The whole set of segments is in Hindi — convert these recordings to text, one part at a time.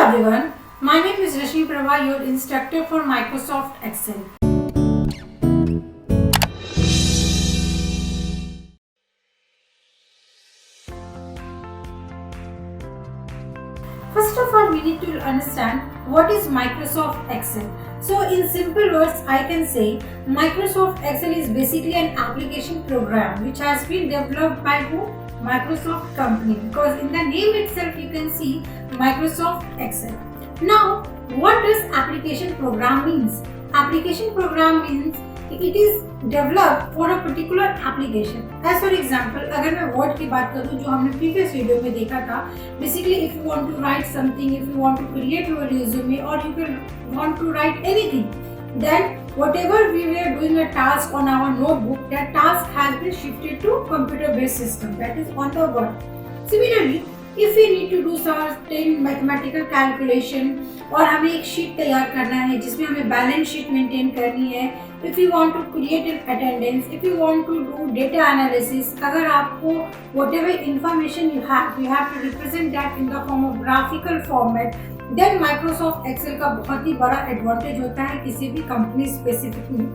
everyone, my name is Rashmi Prabha, your instructor for Microsoft Excel. First of all, we need to understand what is Microsoft Excel. So in simple words, I can say Microsoft Excel is basically an application program which has been developed by who? Microsoft company, because in the name itself you can see Microsoft Excel. Now, what does application program means? Application program means it is developed for a particular application. As for example, अगर मैं Word की बात करूँ जो हमने previous video में देखा था, basically if you want to write something, if you want to create your resume or you can want to write anything, then whatever we were doing a task on our notebook, that task has been shifted to computer-based system, that is on the Word. Similarly, if we need to do certain mathematical calculation और हमें एक शीट तैयार करना है जिसमें हमें बैलेंस शीट मेंटेन करनी है, if you want to create an attendance, if you want to do data analysis, अगर आपको whatever information you have to represent that in the form of graphical format, then Microsoft Excel का बहुत ही बड़ा advantage होता है किसी भी company specific में.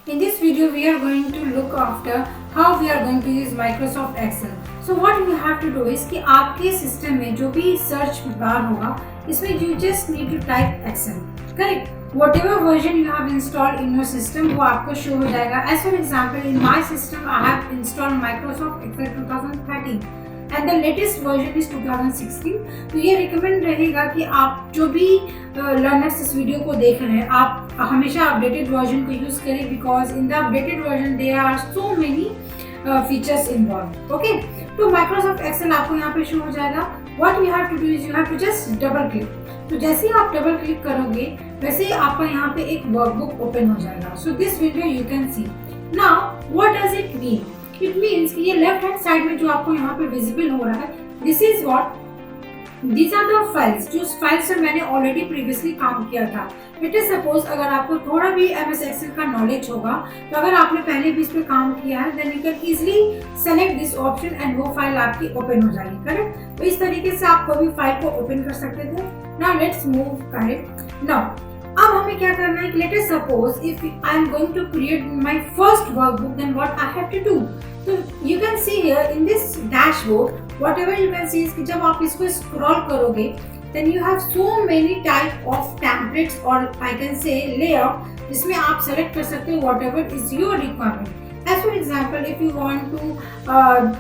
In this video, we are going to look after how we are going to use Microsoft Excel. So what you have to do is कि आपके सिस्टम में जो भी सर्च बार होगा इसमें you just need to type Excel, correct? Whatever version you have installed in your system वो आपको show हो जाएगा. As for example, in my system I have installed Microsoft Excel 2013 and the latest version is 2016. तो ये recommend रहेगा कि आप जो भी learners इस वीडियो को देख रहे हैं आप हमेशा updated version को use करें because in the updated version there are so many features involved. Okay, तो Microsoft Excel आपको यहाँ पे show हो जाएगा. What you have to do is you have to just double click. तो जैसे ही आप डबल क्लिक करोगे वैसे ही आपका यहाँ पे एक वर्कबुक ओपन हो जाएगा. So this video you can C. Now what does it mean? It means कि ये लेफ्ट हैंड साइड में जो आपको यहाँ पे विजिबल हो रहा है, this is what, these are the files. जो फाइल्स से मैंने ऑलरेडी प्रीवियसली काम किया था. इट इज सपोज अगर आपको थोड़ा भी MS Excel का नॉलेज होगा तो अगर आपने पहले भी इस पे काम किया है then you can easily select this option and वो फाइल आपकी ओपन हो जाएगी, करेक्ट? तो इस तरीके से आप कोई भी फाइल को ओपन कर सकते थे. Now let's move correct. Now अब हमें क्या करना है कि let us suppose if I am going to create my first workbook then what I have to do. तो you can see here in this dashboard whatever you can see is कि जब आप इसको स्क्रॉल करोगे then you have so many type of templates or I can say layout जिसमें आप select कर सकते हो whatever is your requirement. As for example, if you want to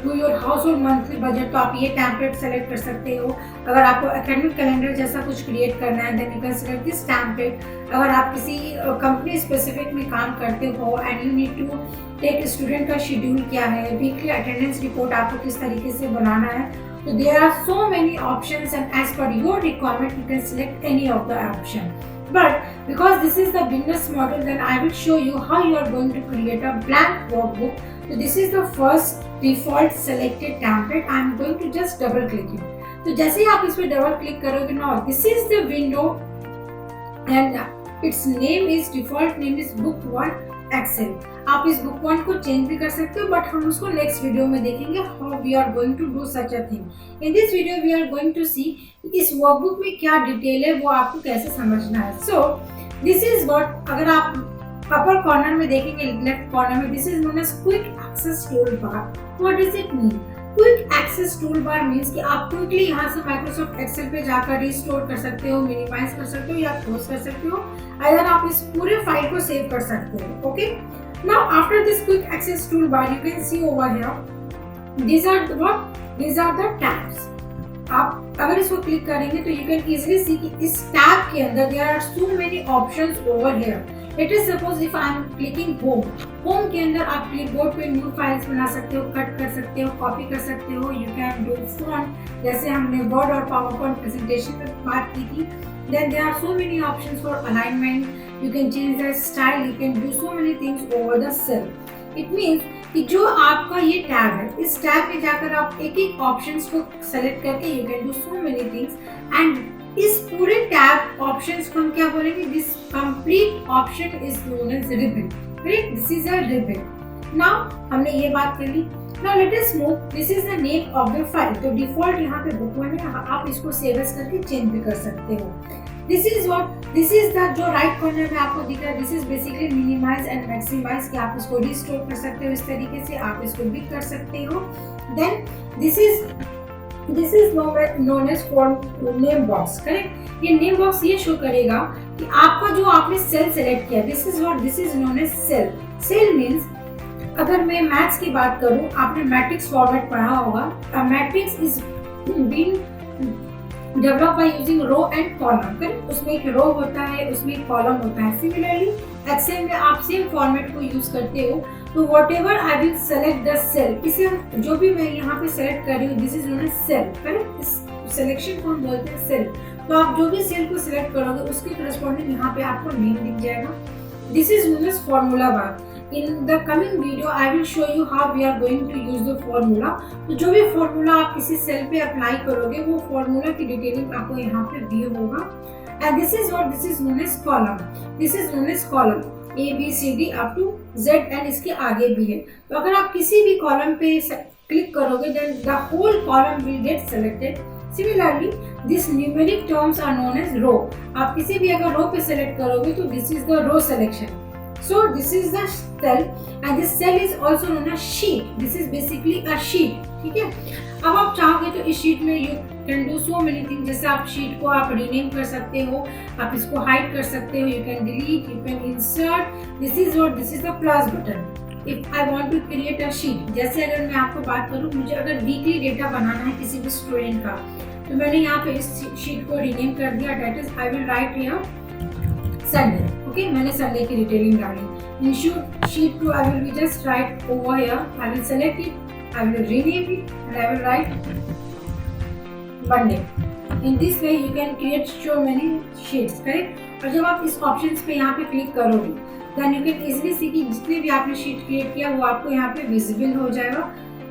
do your household monthly budget तो आप ये template select कर सकते हो. अगर आपको academic calendar जैसा कुछ create करना है then you can select this template. अगर आप किसी company specific में काम करते हो and you need to take student का schedule क्या है, weekly attendance report आपको किस तरीके से बनाना है, so there are so many options and as per your requirement you can select any of the option. But because this is the business model then I will show you how you are going to create a blank workbook. So this is the first default selected template. I am going to just double click it. तो जैसे ही आप इस पे डबल क्लिक करोगे now this is the window and its name is default name is book 1 Excel. आप इस बुक वन को चेंज भी कर सकते हो बट हम उसको नेक्स्ट वीडियो में देखेंगे how we are going to do such a thing. In this video we are going to see इस वर्कबुक में क्या डिटेल है वो आपको कैसे समझना है. सो दिस इज व्हाट, अगर आप अपर कॉर्नर में देखेंगे लेफ्ट कॉर्नर में, this is known as quick access tool bar. What does it mean? Quick access tool bar means कि आप क्विकली यहाँ से माइक्रोसॉफ्ट एक्सेल पे जाकर रिस्टोर कर सकते हो, मिनिमाइज कर सकते हो या क्लोज कर सकते हो. अगर आप इस पूरे फाइल को सेव कर सकते हो. Okay, now after this quick access toolbar you can see over here these are the tabs. आप अगर इसको क्लिक करेंगे तो you can easily see कि इस टैब के अंदर there are so many options over here. Let us suppose if I am clicking home. Home के अंदर आप क्लिपबोर्ड पे न्यू फाइल्स बना सकते हो, कट कर सकते हो, कॉपी कर सकते हो. You can do font जैसे हमने वर्ड और पावरपॉइंट प्रेजेंटेशन में बात की थी. Then there are so many options for alignment. You can change the style. You can do so many things over the cell. It means कि जो आपका ये टैब है इस टैब में जाकर आप एक एक ऑप्शंस को सेलेक्ट करके you can do so many things and इस पूरे टैब ऑप्शंस को हम क्या बोलेंगे? This complete option is known as ribbon. Correct? This is a ribbon. Now हमने ये बात कर ली. Now let us move, this is the name of the file. तो डिफॉल्ट यहाँ पे बुक वन है, आप इसको सेव एज करके चेंज भी कर सकते हो। दिस इज द जो राइट कॉर्नर में आपको दिख रहा है, this is basically minimize and maximize, कि आप इसको रिस्टोर कर सकते हो इस तरीके से, आप इसको भी कर सकते हो। Then this is known as form name box, correct. ये नेम बॉक्स ये शो करेगा कि आपका जो आपने सेल सेलेक्ट किया, this is known as cell. Cell means, अगर मैं मैथ्स की बात करूं, आपने मैट्रिक्स फॉर्मेट पढ़ा होगा। Matrix is been develop by using row and column, correct. उसमें एक रो होता है, उसमें एक कॉलम होता है। सिमिलरली एक्सेल में आप सेम फॉर्मेट को यूज करते हो। तो whatever I will select the cell, इसे जो भी मैं यहाँ पे सेलेक्ट कर रही हूँ, this is known as cell, correct. इस सिलेक्शन को हम बोलते हैं सेल। तो आप जो भी सेल को सिलेक्ट करोगे उसके करस्पॉन्डिंग यहाँ पे आपको नेम दिख जाएगा। This is known as formula bar. In the coming video, I will show you how we are going to use the formula. तो जो भी फॉर्मूला आप किसी सेल पे अप्लाई करोगे, वो फॉर्मूला की डिटेलिंग आपको यहाँ पे व्यू होगा। And this is known as column. This is known as column. A, B, C, D up to Z and इसके आगे भी है। तो अगर आप किसी भी कॉलम पे क्लिक करोगे, then the whole column will get selected. Similarly, these numeric terms are known as row. आप किसी भी अगर रो पे सेलेक्ट करोगे तो this is the row selection. So this is the cell and this cell is also known as sheet. This is basically a sheet. ठीक है। अब आप चाहोगे तो इस शीट में you can do so many things. जैसे आप शीट को आप रीनेम कर सकते हो, आप इसको हाइड कर सकते हो, you can delete, you can insert. This is the plus button. If I want to create a sheet, जैसे अगर मैं आपको बात करूँ, मुझे अगर वीकली डेटा बनाना है किसी भी स्टूडेंट का, तो मैंने यहाँ पे इस शीट को रीनेम कर दिया। That is, I will write here Sunday. Okay, मैंने संडे की डिटेलिंग डाली। इन sheet 2 I will be just write over here. I will select it, I will rename it and I will write Monday. In this way you can create so many sheets, correct? और जब आप इस ऑप्शंस पे यहाँ पे क्लिक करोगे, then you can easily see कि जितने भी आपने शीट क्रिएट किया वो आपको यहाँ पे विजिबल हो जाएगा।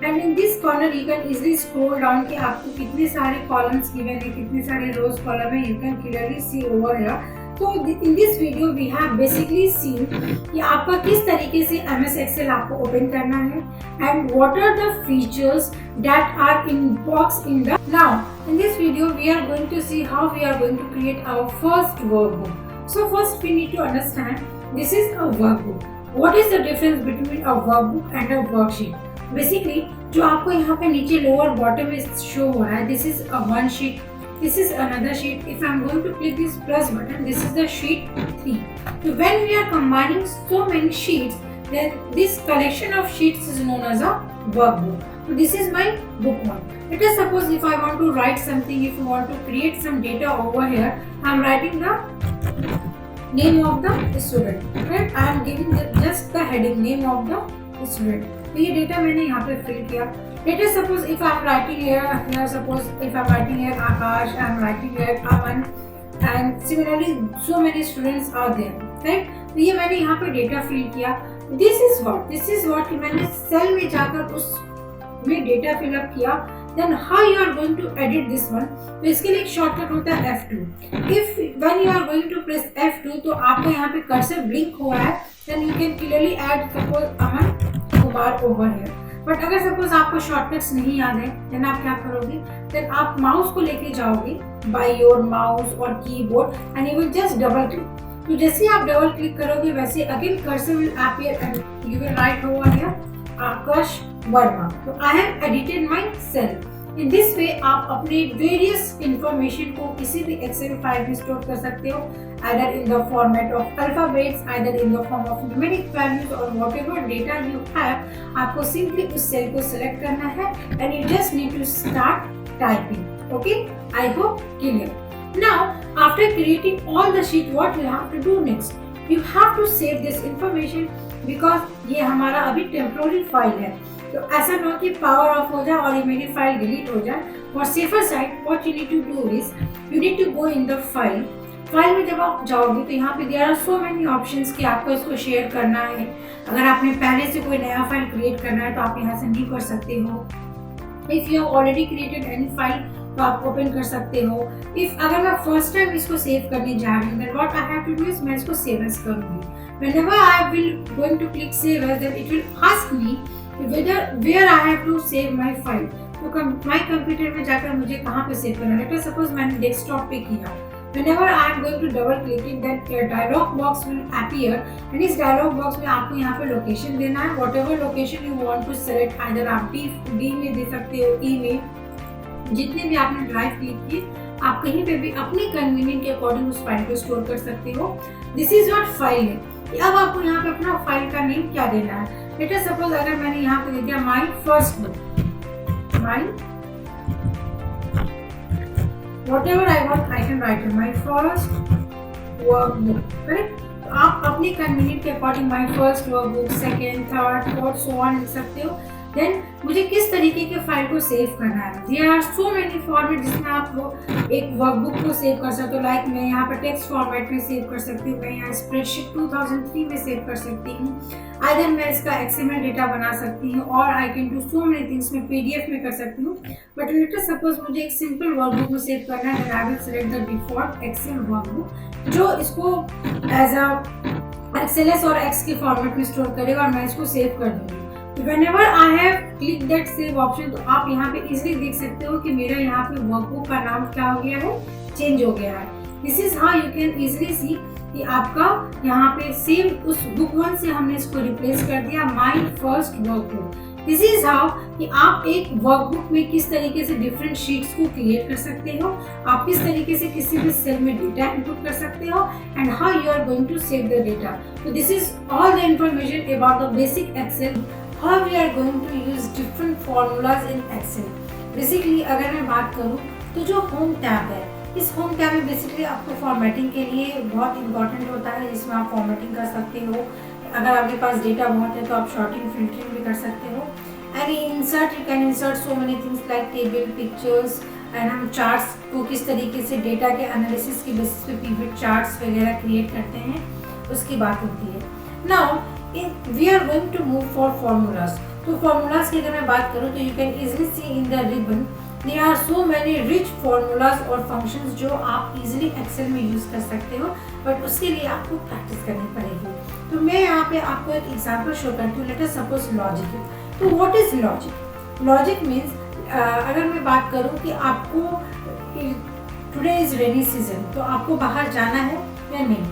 And in this corner you can easily scroll down कि आपको कितने सारे कॉलम्स गिवन है, कितने सारे रोज कॉलम है, you can clearly see over here. तो in this video we have basically seen कि आपका किस तरीके से MS Excel आपको ओपन करना है and what are the features that are in box in the now in this video we are going to see how we are going to create our first workbook. So first we need to understand this is a workbook. What is the difference between a workbook and a worksheet? Basically जो आपको यहाँ पे नीचे lower bottom में show हो रहा है, this is a one sheet. This is another sheet. If I am going to click this plus button, this is the sheet 3. So when we are combining so many sheets, then this collection of sheets is known as a workbook. So this is my book one. Let us suppose if I want to write something, if I want to create some data over here, I am writing the name of the student. Right? I am giving just the heading name of the student. तो ये डेटा मैंने यहाँ पे फिल किया। Let us suppose if I am writing here suppose if I am writing here Akash, I am writing here Aman, and similarly so many students are there, right? तो ये मैंने यहाँ पे डेटा फिल किया। This is what कि मैंने सेल में जाकर उस में डेटा फिल अप किया। Then how you are going to edit this one? तो इसके लिए एक शॉर्टकट होता है F2. If when you are going to press F2, तो आपको यहाँ पे कर्सर ब्लिंक हुआ है, then you can clearly add suppose Aman Kumar over here. But अगर सपोज आपको शॉर्टकट्स नहीं याद है, देन आप क्या करोगे, देन आप माउस को लेके जाओगे बाय योर माउस और keyboard and you will just double click. तो जैसे आप डबल क्लिक करोगे वैसे again cursor will appear and you will write over here Akash Verma. तो I have edited my cell. In this way आप अपने वेरियस इंफॉर्मेशन को किसी भी एक्सेल फाइल में स्टोर कर सकते हो, either in the format of alphabets, either in the form of numeric values or whatever data you have. आपको simply उस cell को select करना है and you just need to start typing. Okay? I hope clear. Now, after creating all the sheet, what you have to do next? You have to save this information because ये हमारा अभी temporary file है। तो ऐसा ना कि पावर ऑफ हो जाए और ये मेरी फाइल डिलीट हो जाए। For safer side, what you need to do is you need to go in the file. फाइल में जब आप जाओगे तो यहाँ पे there are so many options कि आपको इसको शेयर करना है। अगर आपने पहले से कोई नया फाइल क्रिएट करना है तो आप यहाँ से नहीं कर सकते हो। If you have already created any file तो आप ओपन कर सकते हो। इफ अगर मैं फर्स्ट टाइम इसको सेव करने जा रही हूँ, then what I have to do is मैं इसको सेव एज करूँगी। Whenever I will going to click save as, then it will ask me कि where I have to save my file. तो माई कंप्यूटर में जाकर मुझे कहाँ पे सेव करना है। लेट सपोज मैंने डेस्कटॉप पे किया, whenever I am going to double click it, that dialog box will appear, and इस dialog box में आपको यहाँ पे लोकेशन देना है, whatever location you want to select, either आप D में दे सकते हो, E में, जितने भी आपने ड्राइव क्लिक किए आप कहीं पे भी अपने कन्वीनियंट के अकॉर्डिंग उस फाइल को स्टोर कर सकते हो। दिस इज व्हाट फाइल है। अब आपको यहाँ पे अपना फाइल का नेम क्या देना है। लेट अस सपोज अगर मैंने यहाँ पे दे दिया my first book, my whatever I want I can write it, my first workbook, correct? तो आप अपने कन्वीनियंट के according my first workbook, second, third, fourth, so on लिख सकते हो। देन मुझे किस तरीके के फाइल को सेव करना है। There are so many format जिसमें आप वो एक वर्कबुक को सेव कर सकते हो। लाइक मैं यहाँ पर टेक्स्ट फॉर्मेट में सेव कर सकती हूँ, मैं यहाँ स्प्रेडशीट 2003 में सेव कर सकती हूँ, आइदर मैं इसका XML डेटा बना सकती हूँ, और I can do so many things, मैं PDF में कर सकती हूँ। बट लेट अस सपोज मुझे एक सिंपल वर्कबुक में सेव करना है, then I will select the default Excel workbook जो इसको एज अ XLS और X के फॉर्मेट में स्टोर करेगा, और मैं इसको सेव कर दूँगी। Whenever I have click that save option, तो आप यहाँ पे इजीली देख सकते हो कि मेरा यहाँ पे वर्कबुक का नाम क्या हो गया है, चेंज हो गया है। This is how you can easily see कि आपका यहाँ पे सेम उस बुक 1 से हमने इसको रिप्लेस कर दिया my first workbook. This is how कि आप एक वर्कबुक में किस तरीके से डिफरेंट शीट्स को क्रिएट कर सकते हो, आप किस तरीके से किसी भी सेल में डेटा इनपुट कर सकते हो, and how you are going to save the data. तो this is all the information about the basic Excel, how we are going to use different formulas in Excel। Basically अगर मैं बात करूँ तो जो होम टैब है, इस होम टैब में बेसिकली आपको फॉर्मेटिंग के लिए बहुत इंपॉर्टेंट होता है, जिसमें आप फॉर्मेटिंग कर सकते हो। अगर आपके पास डेटा बहुत है तो आप शॉर्टिंग फिल्टरिंग भी कर सकते हो। And insert, you can insert so many things like table, pictures, and हम चार्ट्स को किस तरीके से डेटा के एनालिसिस की बेसिस पे पिवट चार्ट्स वगैरह क्रिएट करते हैं, उसकी बात होती है। Now we are going to move for formulas। तो formulas की अगर मैं बात करूँ तो you can easily see in the ribbon there are so many rich formulas और functions जो आप easily Excel में यूज़ कर सकते हो, बट उसके लिए आपको प्रैक्टिस करनी पड़ेगी। तो मैं यहाँ पे आपको एक एग्जाम्पल शो करती हूँ। Let us suppose logic. तो what is logic? Logic means अगर मैं बात करूँ कि आपको टुडे इज रेनी सीजन, तो आपको बाहर जाना है या नहीं।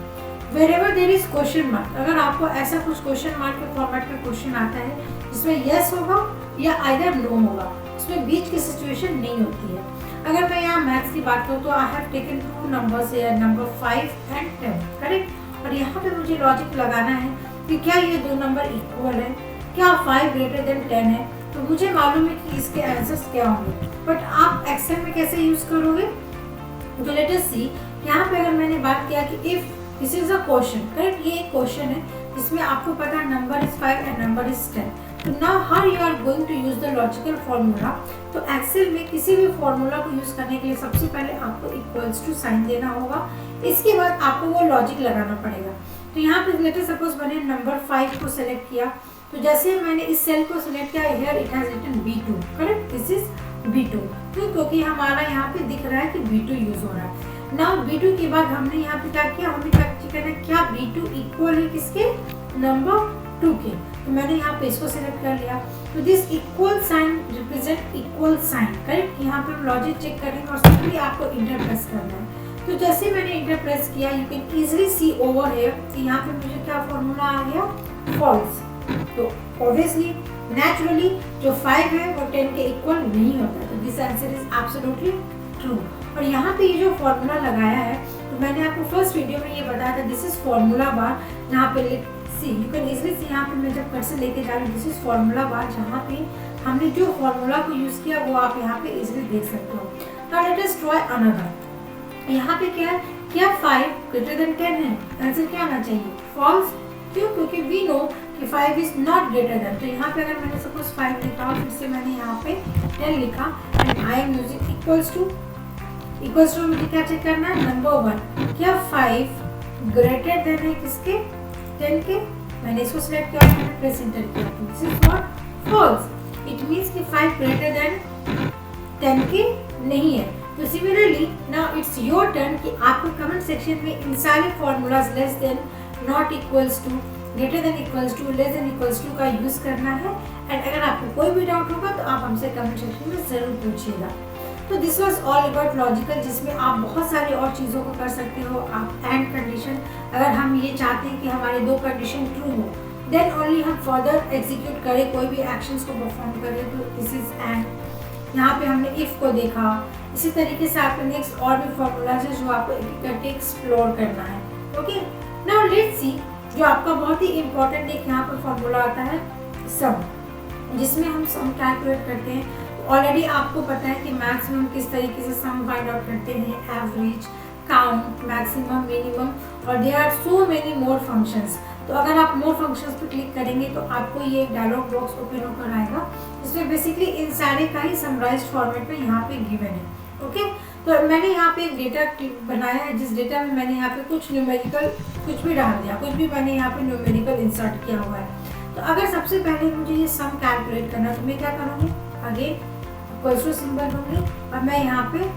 Wherever there is question mark, अगर आपको ऐसा कुछ क्वेश्चन मार्क के फॉर्मेट में क्वेश्चन आता है जिसमें यस होगा या आइदर नो होगा, उसमें बीच की सिचुएशन नहीं होती है। अगर मैं यहाँ मैथ्स की बात करूँ तो I have taken 2 numbers, number 5 and 10, correct. और यहाँ पे मुझे लॉजिक लगाना है कि क्या ये 2 नंबर इक्वल है, क्या 5 ग्रेटर देन 10 है, तो मुझे मालूम है कि इसके आंसर्स क्या होंगे। बट आप एक्सेल में कैसे यूज करोगे? तो लेट अस सी। यहाँ पे अगर मैंने बात किया कि if this is a question, correct, ये एक क्वेश्चन है जिसमें आपको पता है number is 5 and number is 10। तो now how you are going to use the logical formula. तो एक्सेल में किसी भी फॉर्मूला को यूज करने के लिए सबसे पहले आपको इक्वल्स टू साइन देना होगा, इसके बाद आपको वो लॉजिक लगाना पड़ेगा। तो यहाँ पे लेट अस सपोज मैंने नंबर 5 को सिलेक्ट किया, तो जैसे मैंने इस सेल को सिलेक्ट किया, here it has written B2, correct, this is B2। तो क्योंकि हमारा यहाँ पे दिख रहा है कि B2 यूज हो रहा है। नाउ B2 के बाद हमने यहाँ पे क्या किया, हमने चेक करना क्या B2 इक्वल है किसके, नंबर 2 के। तो मैंने यहाँ पे इसको सिलेक्ट कर लिया। तो this equal sign represent equal sign, correct. यहाँ पे हम लॉजिक चेक करेंगे और सिंपली आपको इंटर प्रेस करना है। तो जैसे मैंने इंटर प्रेस किया, you can easily C over here कि यहाँ पे मुझे क्या फॉर्मूला आ गया, फॉल्स। तो ऑब्वियसली नेचुरली जो 5 है वो 10 के इक्वल नहीं होता। तो this answer is absolutely true. और यहाँ पे ये जो फॉर्मूला लगाया है, तो मैंने आपको फर्स्ट वीडियो में ये बताया था, दिस इज फॉर्मूला बार, जहाँ पे सी यू कैन इजीली सी, यहाँ पे मैं जब कर्सर लेके जा रही हूँ, दिस इज फॉर्मूला बार, जहाँ पे हमने जो फॉर्मूला को यूज किया वो आप यहाँ पे इजीली देख सकते हो। नाउ लेट अस ट्राई अनदर। यहाँ पे क्या है, क्या 5 ग्रेटर देन 10 है? आंसर क्या आना चाहिए, फॉल्स। क्यों? क्योंकि वी नो कि 5 इज नॉट ग्रेटर देन। तो यहाँ पे अगर मैंने सपोज 5 लिखा और फिर से मैंने यहाँ पे 10 लिखा and I am using equals to मुझे क्या चेक करना है, नंबर 1, क्या 5 ग्रेटर देन है किसके, 10 के। मैंने इसको सिलेक्ट किया और मैंने प्रेस एंटर किया, तो this is what, false. It means कि 5 ग्रेटर देन 10 के नहीं है। तो similarly now it's your turn कि आपको कमेंट सेक्शन में इन सारे formulas less than, not equals to, greater than equals to, less than equals to का यूज करना है एंड अगर आपको कोई भी डाउट होगा तो आप हमसे कमेंट सेक्शन में ज़रूर पूछिएगा। तो this was all about logical, जिसमें आप बहुत सारी और चीज़ों को कर सकते हो। आप एंड कंडीशन, अगर हम ये चाहते हैं कि हमारे दो कंडीशन ट्रू हो, देन ओनली हम फर्दर एग्जीक्यूट करें, कोई भी एक्शंस को परफॉर्म करें, तो दिस इज एंड। यहाँ पे हमने इफ़ को देखा। इसी तरीके से आपके नेक्स्ट और भी फॉर्मूलाज है जो आपको एक करके एक्सप्लोर करना है। ओके, नाउ लेट्स सी, जो आपका बहुत ही इंपॉर्टेंट एक यहाँ पर फॉर्मूला आता है सम, जिसमें हम सम कैलकुलेट करते हैं। ऑलरेडी आपको पता है कि मैक्सिमम किस तरीके से सम फाइंड आउट करते हैं, एवरेज, काउंट, मैक्सिमम, मिनिमम, और there are so many more functions. तो अगर आप मोर फंक्शंस पर क्लिक करेंगे तो आपको ये एक डायलॉग बॉक्स ओपन होकर आएगा, जिसमें बेसिकली इन सारे का ही समराइज्ड फॉर्मेट में यहाँ पे गिवन है। ओके, तो मैंने यहाँ पे एक डेटा बनाया है, जिस डेटा में मैंने यहाँ पे कुछ न्यूमेरिकल कुछ भी डाल दिया, कुछ भी मैंने यहाँ पे न्यूमेरिकल इंसर्ट किया हुआ है। तो अगर सबसे पहले मुझे ये सम कैलकुलेट करना है तो मैं क्या करूँगी, अगेन इक्वल्स टू सिंबल दूंगी और मैं यहाँ पे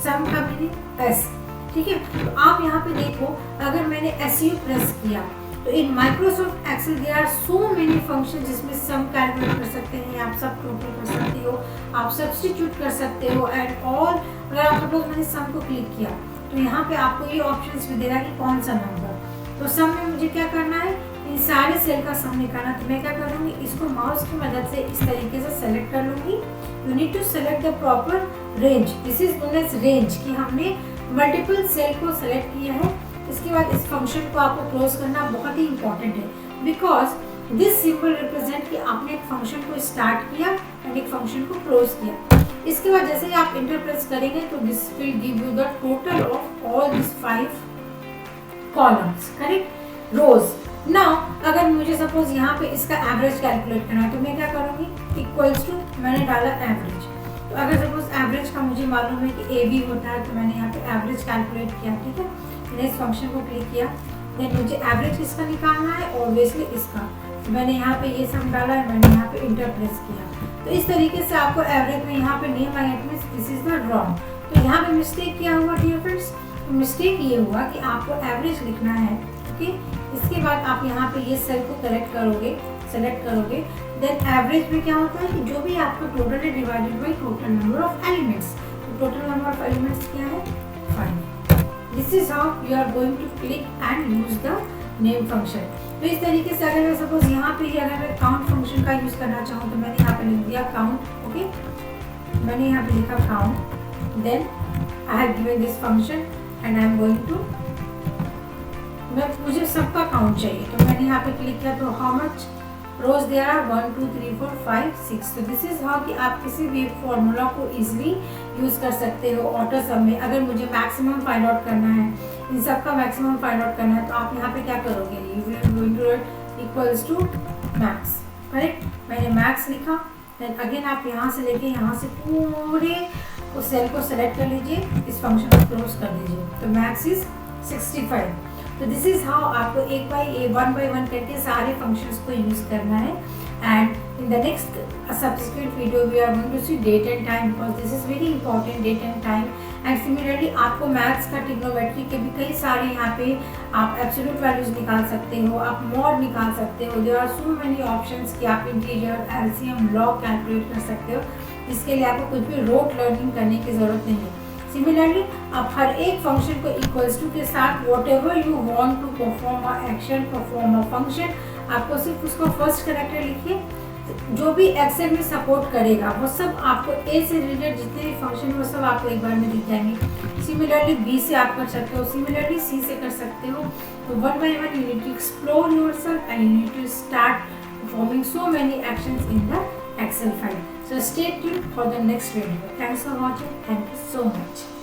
सम का मीनिंग एस, ठीक है। तो आप यहाँ पे देखो, अगर मैंने SU प्रेस किया तो in Microsoft Excel there are so many function जिसमें सम कैलकुलेट कर सकते हैं, आप सब टोटल कर सकते हो, आप सब्स्टिट्यूट कर सकते हो एंड ऑल। अगर आप सपोज मैंने सम को क्लिक किया तो यहाँ पे आपको ये ऑप्शंस भी दे रहा है कि कौन सा नंबर। तो सम में मुझे क्या करना है, इन सारे सेल का सम निकालना। तो मैं क्या करूँगी, इसको माउस की मदद से इस तरीके से सेलेक्ट कर लूँगी। You need to select the proper range, this is known as range, कि हमने मल्टीपल सेल को सेलेक्ट किया है। इसके बाद इस फंक्शन को आपको क्लोज करना बहुत ही इंपॉर्टेंट है, बिकॉज दिस सिंबल रिप्रेजेंट कि आपने एक फंक्शन को स्टार्ट किया एंड एक फंक्शन को क्लोज किया। इसके बाद जैसे ही आप इंटर प्रेस करेंगे तो this will give you the total of all this 5 columns, correct, rows. Now अगर मुझे सपोज यहाँ पे इसका एवरेज कैलकुलेट करना है तो मैं क्या करूँगी, इक्वल्स टू, मैंने डाला एवरेज। तो अगर सपोज एवरेज का मुझे मालूम है कि AB होता है तो मैंने यहाँ पे एवरेज कैलकुलेट किया, ठीक है। मैंने इस फंक्शन को क्लिक किया, देन मुझे एवरेज किसका निकालना है, ऑब्वियसली इसका। तो मैंने यहाँ पे ये सम डाला है, मैंने यहाँ पे इंटर प्रेस किया। तो इस तरीके से आपको एवरेज में यहाँ पे नेम आया, it means this is the wrong. तो यहाँ पे मिस्टेक क्या हुआ डियर फ्रेंड्स, मिस्टेक ये हुआ कि आपको एवरेज लिखना है, ओके। इसके बाद आप यहाँ पे ये सेल को सेलेक्ट करोगे, देन एवरेज में क्या होता है कि जो भी आपका टोटल है divided by total number of elements. तो टोटल नंबर ऑफ एलिमेंट्स क्या है, 5। This is how you are going to click and use the name function. तो इस तरीके से अगर मैं सपोज यहाँ पे ही अगर मैं काउंट फंक्शन का यूज करना चाहूँ तो मैंने यहाँ पे लिख दिया काउंट, ओके। मैंने यहाँ पे लिखा count, then I have given this function and I am going to, मुझे सबका काउंट चाहिए तो मैंने यहाँ पे क्लिक किया। तो how much rows there are, 1 2 3 4 5 6। तो दिस इज हाउ कि आप किसी भी फॉर्मूला को इजीली यूज कर सकते हो ऑटो सम में। अगर मुझे मैक्सिमम फाइंड आउट करना है, इन सब का मैक्सिमम फाइंड आउट करना है, तो आप यहाँ पे क्या करोगे, you will going to write equals to max, correct. मैंने मैक्स लिखा, देन अगेन आप यहाँ से लेके यहाँ से पूरे उस सेल को सेलेक्ट कर लीजिए, इस फंक्शन को क्लोज कर दीजिए। तो मैक्स इज 65। तो दिस इज हाउ आपको एक बाई वन बाई वन करके सारे फंक्शंस को यूज करना है। And in the next subsequent video we are going to see date and time, because this is very important, date and time. And similarly आपको मैथ्स का ट्रिग्नोमेट्री के भी कई सारे यहाँ पे आप एब्सोल्यूट वैल्यूज निकाल सकते हो, आप मॉड निकाल सकते हो। There are so many options कि आप इंटीजर, एलसीएम, लॉग कैलकुलेट कर सकते हो। इसके लिए आपको कुछ भी रोट लर्निंग करने की जरूरत नहीं है। सिमिलरली आप हर एक फंक्शन को इक्वल्स टू के साथ whatever you want to perform a action, perform a function, आपको सिर्फ उसको फर्स्ट कैरेक्टर लिखिए। जो भी एक्सेल में सपोर्ट करेगा वो सब आपको ए से रिलेटेड जितने भी फंक्शन वो सब आपको एक बार में दिख जाएंगे। सिमिलरली बी से आप कर सकते हो, सिमिलरली सी से कर सकते हो। तो one by one you need to explore yourself and you need to start performing so many actions in the Excel file. So stay tuned for the next video. Thanks for watching. Thank you so much.